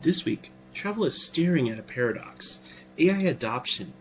This week, travel is staring at a paradox. AI adoption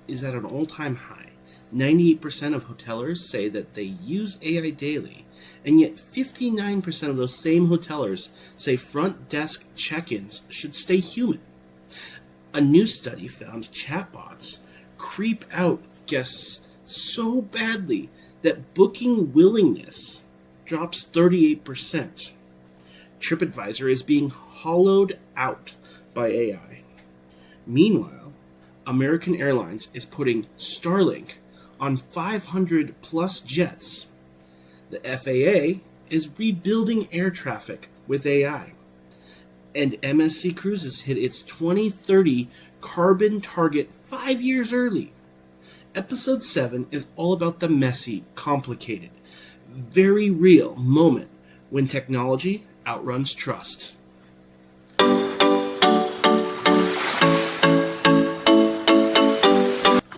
is at an all-time high. 98% of hotelers say that they use AI daily, and yet 59% of those same hotelers say front desk check-ins should stay human. A new study found chatbots creep out guests so badly that booking willingness drops 38%. TripAdvisor is being hollowed out by AI. Meanwhile, American Airlines is putting Starlink on 500 plus jets. The FAA is rebuilding air traffic with AI. And MSC Cruises hit its 2030 carbon target 5 years early. Episode 7 is all about the messy, complicated, very real moment when technology outruns trust.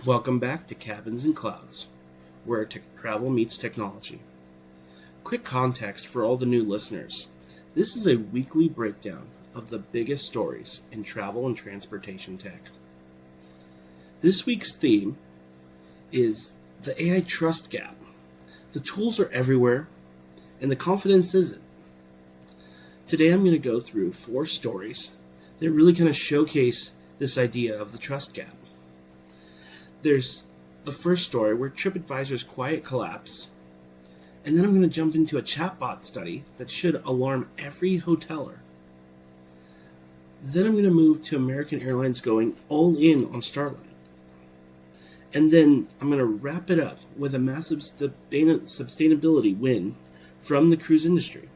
Welcome back to Cabins and Clouds, where travel meets technology. Quick context for all the new listeners. This is a weekly breakdown of the biggest stories in travel and transportation tech. This week's theme is the AI trust gap. The tools are everywhere, and the confidence isn't. Today I'm going to go through 4 stories that really kind of showcase this idea of the trust gap. There's the first story where TripAdvisor's quiet collapse, and then I'm going to jump into a chatbot study that should alarm every hoteler. Then I'm going to move to American Airlines going all in on Starlink. And then I'm going to wrap it up with a massive sustainability win from the cruise industry.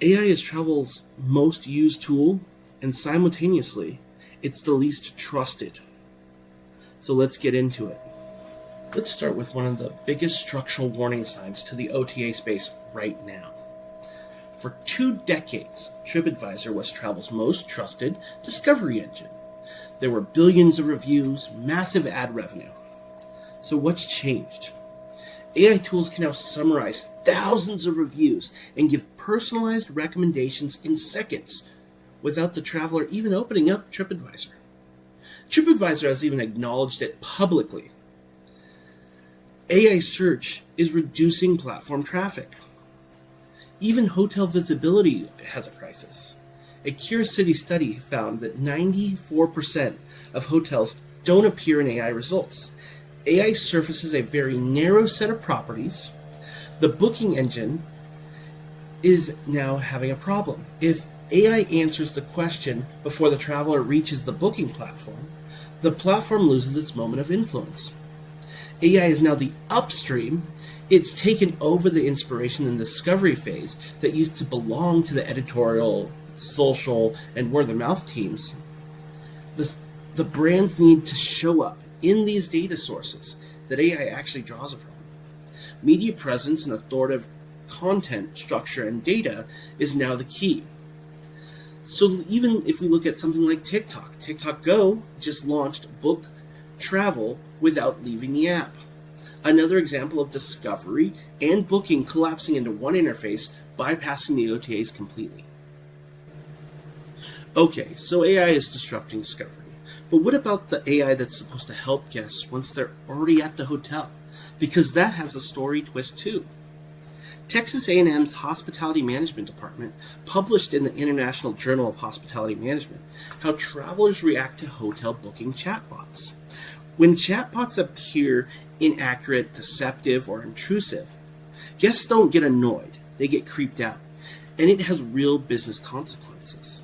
AI is travel's most used tool, and simultaneously, it's the least trusted. So let's get into it. Let's start with one of the biggest structural warning signs to the OTA space right now. For 2 decades, TripAdvisor was travel's most trusted discovery engine. There were billions of reviews, massive ad revenue. So what's changed? AI tools can now summarize thousands of reviews and give personalized recommendations in seconds without the traveler even opening up TripAdvisor. TripAdvisor has even acknowledged it publicly. AI search is reducing platform traffic. Even hotel visibility has a crisis. A Curious City study found that 94% of hotels don't appear in AI results. AI surfaces a very narrow set of properties. The booking engine is now having a problem. If AI answers the question before the traveler reaches the booking platform, the platform loses its moment of influence. AI is now the upstream. It's taken over the inspiration and discovery phase that used to belong to the editorial, social, and word-of-mouth teams. The brands need to show up in these data sources that AI actually draws upon. Media presence and authoritative content structure and data is now the key. So even if we look at something like TikTok Go just launched book travel without leaving the app. Another example of discovery and booking collapsing into one interface, bypassing the OTAs completely. Okay, so AI is disrupting discovery. But what about the AI that's supposed to help guests once they're already at the hotel? Because that has a story twist too. Texas A&M's Hospitality Management Department published in the International Journal of Hospitality Management how travelers react to hotel booking chatbots. When chatbots appear inaccurate, deceptive, or intrusive, guests don't get annoyed, they get creeped out, and it has real business consequences.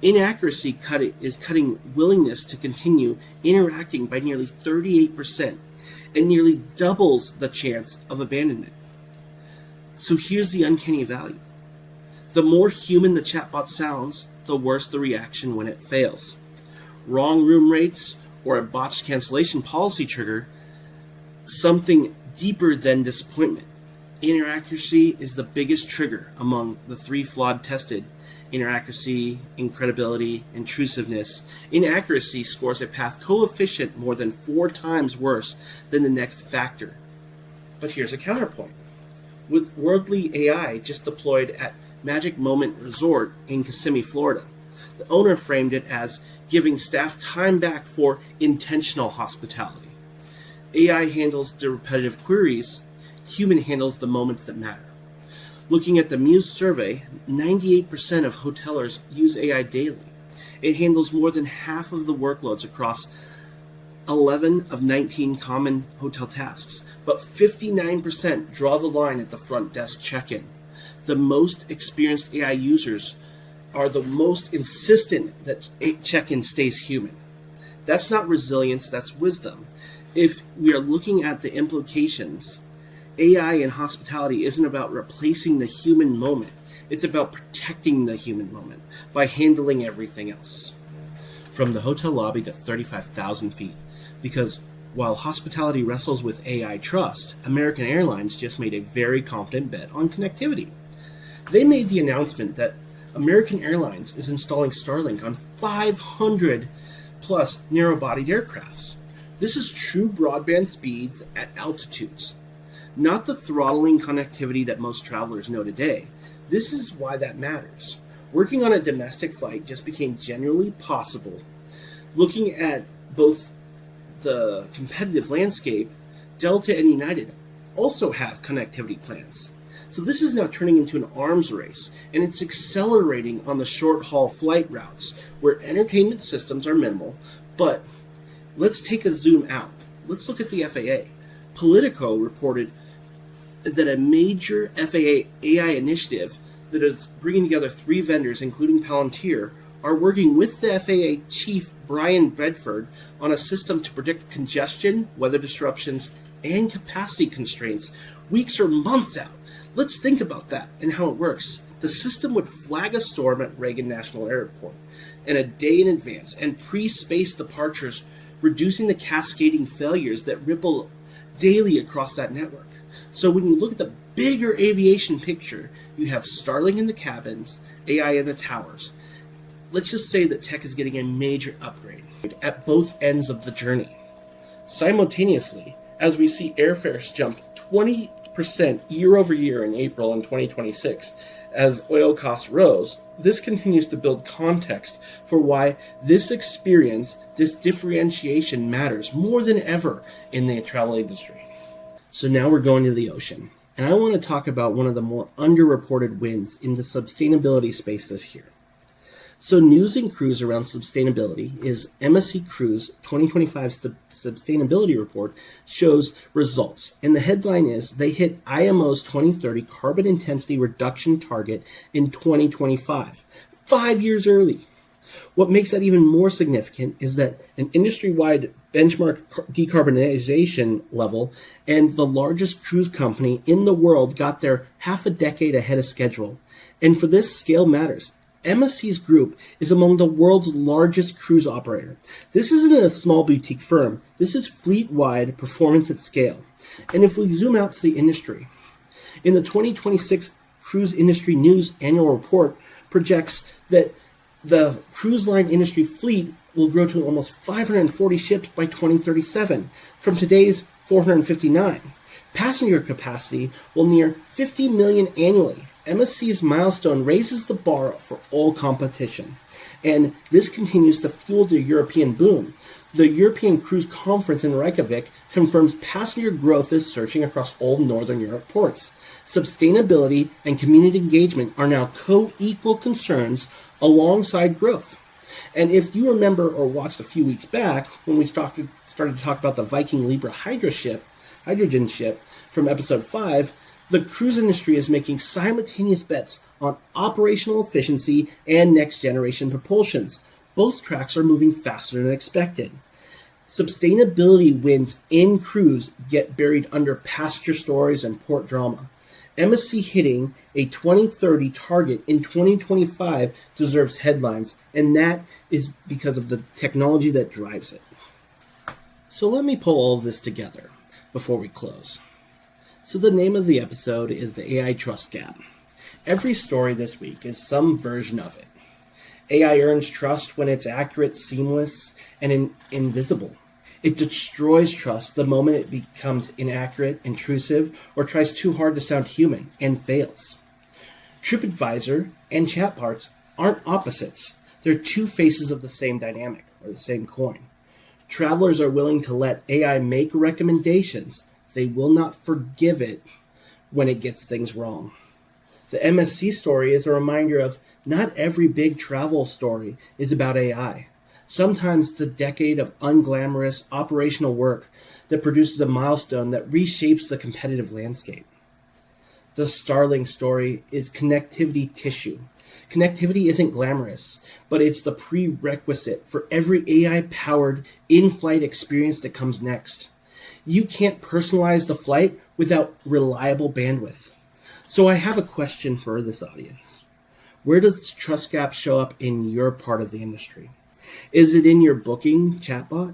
Inaccuracy is cutting willingness to continue interacting by nearly 38% and nearly doubles the chance of abandonment. So here's the uncanny valley. The more human the chatbot sounds, the worse the reaction when it fails. Wrong room rates or a botched cancellation policy trigger something deeper than disappointment. Inaccuracy is the biggest trigger among the 3 flawed tested: inaccuracy, incredibility, intrusiveness. Inaccuracy scores a path coefficient more than 4 times worse than the next factor. But here's a counterpoint. With worldly AI just deployed at Magic Moment Resort in Kissimmee, Florida. The owner framed it as giving staff time back for intentional hospitality. AI handles the repetitive queries, human handles the moments that matter. Looking at the Muse survey, 98% of hotelers use AI daily. It handles more than half of the workloads across 11 of 19 common hotel tasks, but 59% draw the line at the front desk check-in. The most experienced AI users are the most insistent that check-in stays human. That's not resilience, that's wisdom. If we are looking at the implications, AI in hospitality isn't about replacing the human moment. It's about protecting the human moment by handling everything else. From the hotel lobby to 35,000 feet. Because while hospitality wrestles with AI trust, American Airlines just made a very confident bet on connectivity. They made the announcement that American Airlines is installing Starlink on 500 plus narrow-bodied aircrafts. This is true broadband speeds at altitudes, not the throttling connectivity that most travelers know today. This is why that matters. Working on a domestic flight just became generally possible. Looking at both the competitive landscape, Delta and United also have connectivity plans. So this is now turning into an arms race, and it's accelerating on the short-haul flight routes where entertainment systems are minimal. But let's take a zoom out. Let's look at the FAA. Politico reported that a major FAA AI initiative that is bringing together 3 vendors, including Palantir, are working with the FAA chief Brian Bedford on a system to predict congestion, weather disruptions, and capacity constraints weeks or months out. Let's think about that and how it works. The system would flag a storm at Reagan National Airport in a day in advance and pre-space departures, reducing the cascading failures that ripple daily across that network. So when you look at the bigger aviation picture, you have Starlink in the cabins, AI in the towers. Let's just say that tech is getting a major upgrade at both ends of the journey. Simultaneously, as we see airfares jump 20% year over year in April in 2026 as oil costs rose, this continues to build context for why this experience, this differentiation matters more than ever in the travel industry. So now we're going to the ocean, and I want to talk about one of the more underreported wins in the sustainability space this year. So news and cruise around sustainability is MSC Cruise 2025 Sustainability Report shows results. And the headline is they hit IMO's 2030 carbon intensity reduction target in 2025, 5 years early. What makes that even more significant is that an industry-wide benchmark decarbonization level and the largest cruise company in the world got there half a decade ahead of schedule. And for this, scale matters. MSC's group is among the world's largest cruise operator. This isn't a small boutique firm. This is fleet-wide performance at scale. And if we zoom out to the industry, in the 2026 Cruise Industry News annual report projects that the cruise line industry fleet will grow to almost 540 ships by 2037 from today's 459. Passenger capacity will near 50 million annually. MSC's milestone raises the bar for all competition, and this continues to fuel the European boom. The European Cruise Conference in Reykjavik confirms passenger growth is surging across all Northern Europe ports. Sustainability and community engagement are now co-equal concerns alongside growth. And if you remember or watched a few weeks back when we started to talk about the Viking Libra hydrogen ship from episode 5, the cruise industry is making simultaneous bets on operational efficiency and next-generation propulsions. Both tracks are moving faster than expected. Sustainability wins in cruise get buried under passenger stories and port drama. MSC hitting a 2030 target in 2025 deserves headlines, and that is because of the technology that drives it. So let me pull all of this together before we close. So the name of the episode is the AI Trust Gap. Every story this week is some version of it. AI earns trust when it's accurate, seamless, and invisible. It destroys trust the moment it becomes inaccurate, intrusive, or tries too hard to sound human, and fails. TripAdvisor and chatbots aren't opposites. They're two faces of the same dynamic, or the same coin. Travelers are willing to let AI make recommendations. They will not forgive it when it gets things wrong. The MSC story is a reminder of not every big travel story is about AI. Sometimes it's a decade of unglamorous operational work that produces a milestone that reshapes the competitive landscape. The Starlink story is connectivity tissue. Connectivity isn't glamorous, but it's the prerequisite for every AI-powered in-flight experience that comes next. You can't personalize the flight without reliable bandwidth. So I have a question for this audience. Where does the trust gap show up in your part of the industry? Is it in your booking chatbot,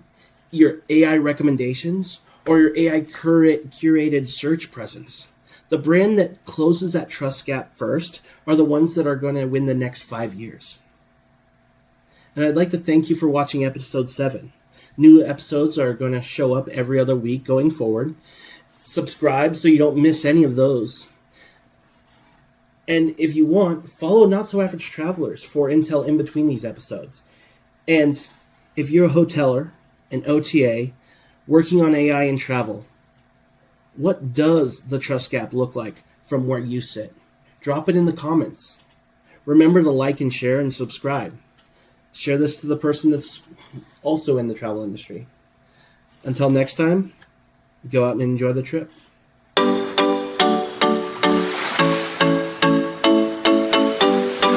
your AI recommendations, or your AI curated search presence? The brand that closes that trust gap first are the ones that are going to win the next 5 years. And I'd like to thank you for watching episode 7. New episodes are going to show up every other week going forward. Subscribe so you don't miss any of those. And if you want, follow Not So Average Travelers for intel in between these episodes. And if you're a hoteler, an OTA, working on AI in travel, what does the trust gap look like from where you sit? Drop it in the comments. Remember to like and share and subscribe. Share this to the person that's also in the travel industry. Until next time, go out and enjoy the trip.